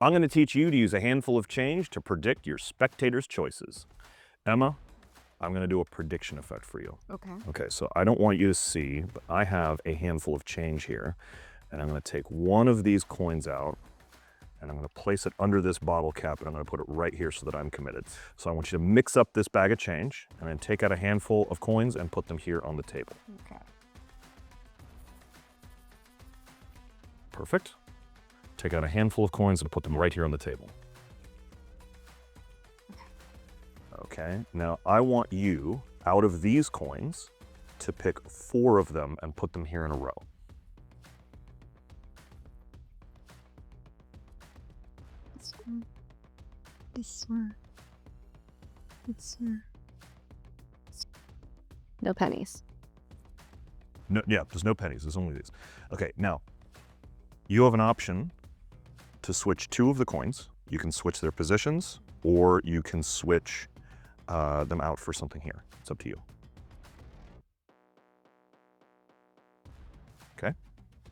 I'm going to teach you to use a handful of change to predict your spectators' choices. Emma, I'm going to do a prediction effect for you. Okay. Okay, so I don't want you to see, but I have a handful of change here, and I'm going to take one of these coins out, and I'm going to place it under this bottle cap, and I'm going to put it right here so that I'm committed. So I want you to mix up this bag of change, and then take out a handful of coins and put them here on the table. Okay. Perfect. Take out a handful of coins and put them right here on the table. Okay, now I want you, out of these coins, to pick 4 of them and put them here in a row. This one. This one. This one. No pennies. No, yeah, there's no pennies, there's only these. Okay, now, you have an option to switch 2 of the coins. You can switch their positions, or you can switch them out for something here. It's up to you. Okay,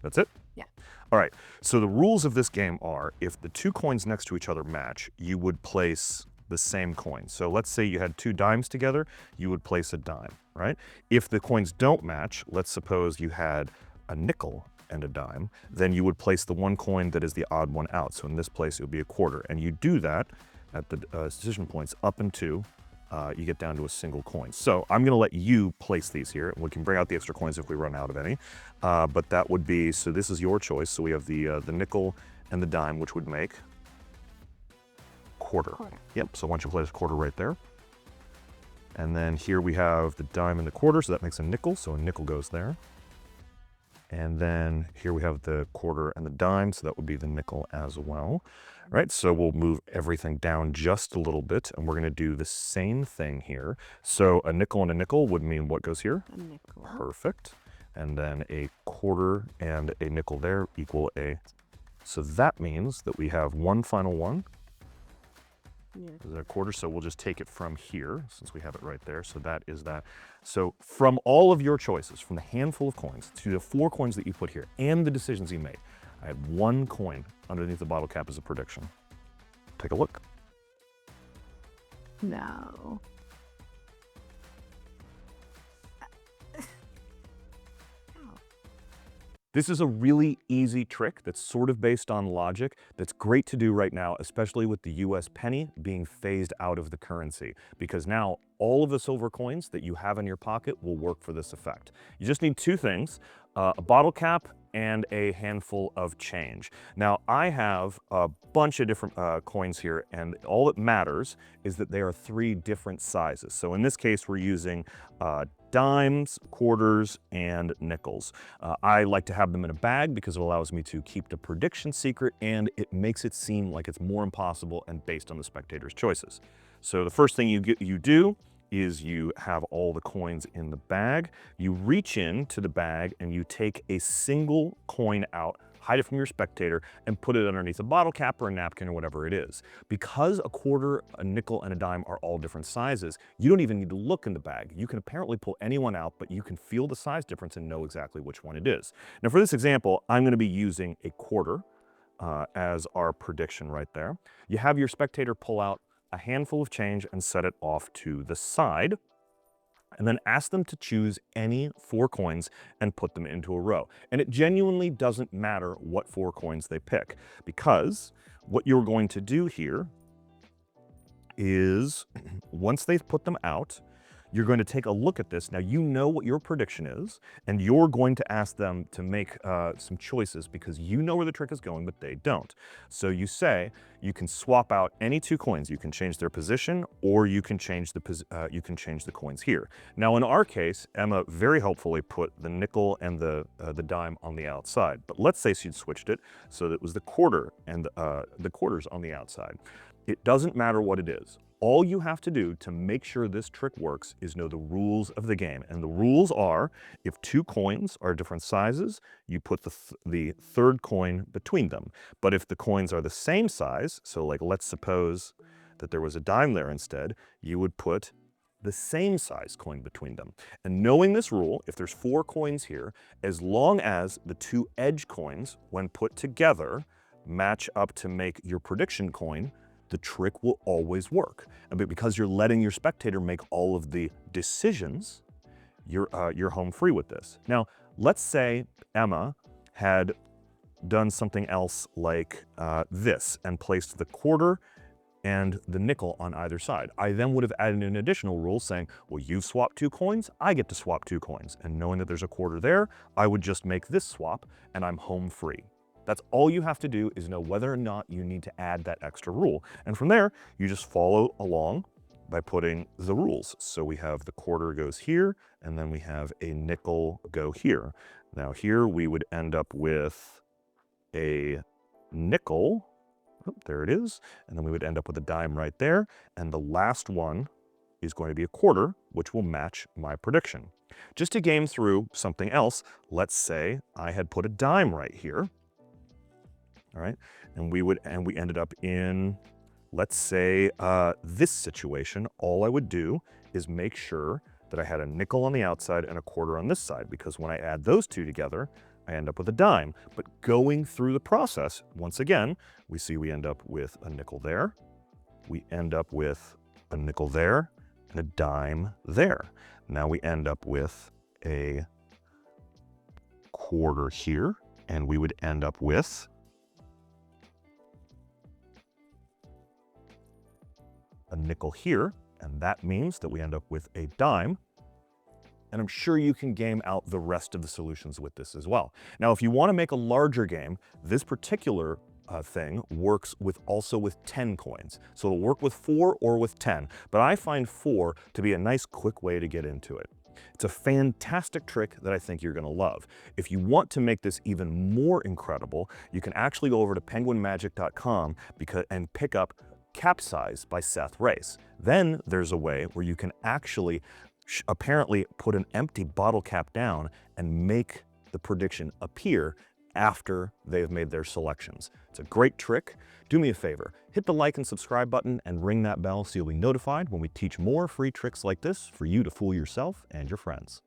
that's it? Yeah. All right, so the rules of this game are, if the 2 coins next to each other match, you would place the same coin. So let's say you had 2 dimes together, you would place a dime, right? If the coins don't match, let's suppose you had a nickel and a dime, then you would place the one coin that is the odd one out. So in this place, it would be a quarter. And you do that at the decision points up until you get down to a single coin. So I'm going to let you place these here. We can bring out the extra coins if we run out of any. But that would be, so this is your choice. So we have the nickel and the dime, which would make quarter. Yep, so why don't you place a quarter right there. And then here we have the dime and the quarter, so that makes a nickel, so a nickel goes there. And then here we have the quarter and the dime, so that would be the nickel as well. Right, so we'll move everything down just a little bit, and we're going to do the same thing here. So a nickel and a nickel would mean what goes here? A nickel. Perfect. And then a quarter and a nickel there equal a... So that means that we have one final one. Yeah. Is that a quarter? So we'll just take it from here, since we have it right there. So that is that. So from all of your choices, from the handful of coins to the 4 coins that you put here and the decisions you made, I had 1 coin underneath the bottle cap as a prediction. Take a look. No. This is a really easy trick that's sort of based on logic that's great to do right now, especially with the US penny being phased out of the currency, because now all of the silver coins that you have in your pocket will work for this effect. You just need 2 things, a bottle cap and a handful of change. Now, I have a bunch of different coins here, and all that matters is that they are 3 different sizes. So in this case, we're using dimes, quarters, and nickels. I like to have them in a bag because it allows me to keep the prediction secret, and it makes it seem like it's more impossible and based on the spectator's choices. So the first thing you do is you have all the coins in the bag. You reach into the bag and you take a single coin out, hide it from your spectator, and put it underneath a bottle cap or a napkin or whatever it is. Because a quarter, a nickel, and a dime are all different sizes, you don't even need to look in the bag. You can apparently pull any one out, but you can feel the size difference and know exactly which one it is. Now for this example, I'm going to be using a quarter as our prediction right there. You have your spectator pull out a handful of change and set it off to the side, and then ask them to choose any 4 coins and put them into a row. And it genuinely doesn't matter what 4 coins they pick, because what you're going to do here is once they've put them out, you're going to take a look at this. Now you know what your prediction is, and you're going to ask them to make some choices because you know where the trick is going, but they don't. So you say you can swap out any 2 coins. You can change their position, or you can change the coins here. Now in our case, Emma very helpfully put the nickel and the dime on the outside. But let's say she'd switched it so that it was the quarter and the quarters on the outside. It doesn't matter what it is. All you have to do to make sure this trick works is know the rules of the game. And the rules are, if 2 coins are different sizes, you put the 3rd coin between them. But if the coins are the same size, so like let's suppose that there was a dime there instead, you would put the same size coin between them. And knowing this rule, if there's 4 coins here, as long as the 2 edge coins, when put together, match up to make your prediction coin, the trick will always work. And because you're letting your spectator make all of the decisions, you're home free with this. Now, let's say Emma had done something else like this and placed the quarter and the nickel on either side. I then would have added an additional rule saying, well, you've swapped 2 coins, I get to swap 2 coins. And knowing that there's a quarter there, I would just make this swap and I'm home free. That's all you have to do, is know whether or not you need to add that extra rule. And from there, you just follow along by putting the rules. So we have the quarter goes here, and then we have a nickel go here. Now here we would end up with a nickel. Oh, there it is. And then we would end up with a dime right there. And the last one is going to be a quarter, which will match my prediction. Just to game through something else, let's say I had put a dime right here. All right. And we ended up in, let's say, this situation. All I would do is make sure that I had a nickel on the outside and a quarter on this side, because when I add those two together, I end up with a dime. But going through the process, once again, we see we end up with a nickel there, we end up with a nickel there, and a dime there. Now we end up with a quarter here, and we would end up with a nickel here, and that means that we end up with a dime. And I'm sure you can game out the rest of the solutions with this as well. Now, if you want to make a larger game, this particular thing works also with 10 coins. So it'll work with 4 or with 10, but I find 4 to be a nice quick way to get into it. It's a fantastic trick that I think you're going to love. If you want to make this even more incredible, you can actually go over to penguinmagic.com and pick up Capsize by Seth Race. Then there's a way where you can actually apparently put an empty bottle cap down and make the prediction appear after they've made their selections. It's a great trick. Do me a favor, hit the like and subscribe button and ring that bell so you'll be notified when we teach more free tricks like this for you to fool yourself and your friends.